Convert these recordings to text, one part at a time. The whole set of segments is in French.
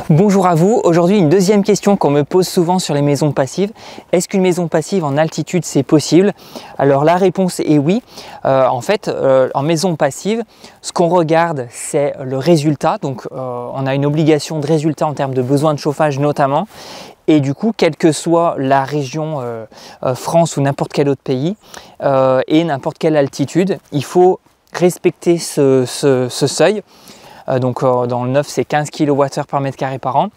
Bonjour à vous, aujourd'hui une deuxième question qu'on me pose souvent sur les maisons passives. Est-ce qu'une maison passive en altitude c'est possible? Alors la réponse est oui. En maison passive, ce qu'on regarde c'est le résultat. Donc on a une obligation de résultat en termes de besoin de chauffage notamment. Et du coup, quelle que soit la région, France ou n'importe quel autre pays, et n'importe quelle altitude, il faut respecter ce seuil. Dans le neuf, c'est 15 kWh par mètre carré par an.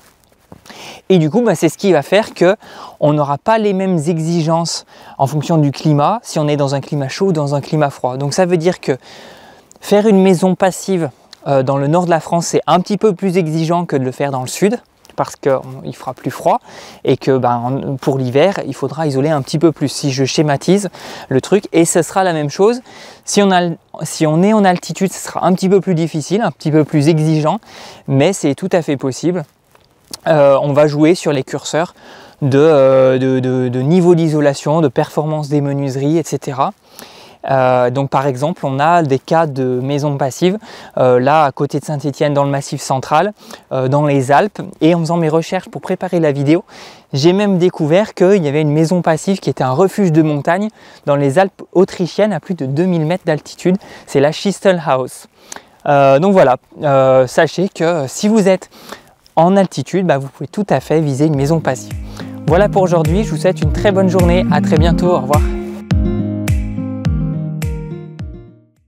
Et du coup, c'est ce qui va faire qu'on n'aura pas les mêmes exigences en fonction du climat, si on est dans un climat chaud ou dans un climat froid. Donc ça veut dire que faire une maison passive dans le nord de la France, c'est un petit peu plus exigeant que de le faire dans le sud, parce qu'il fera plus froid et que pour l'hiver, il faudra isoler un petit peu plus, si je schématise le truc. Et ce sera la même chose. Si on est en altitude, ce sera un petit peu plus difficile, un petit peu plus exigeant, mais c'est tout à fait possible. On va jouer sur les curseurs de niveau d'isolation, de performance des menuiseries, etc. Donc par exemple, on a des cas de maisons passives, là à côté de Saint-Étienne dans le Massif central, dans les Alpes, et en faisant mes recherches pour préparer la vidéo, j'ai même découvert qu'il y avait une maison passive qui était un refuge de montagne dans les Alpes autrichiennes à plus de 2000 mètres d'altitude, c'est la Schistelhaus. Donc voilà, sachez que si vous êtes en altitude, vous pouvez tout à fait viser une maison passive. Voilà pour aujourd'hui, je vous souhaite une très bonne journée, à très bientôt, au revoir.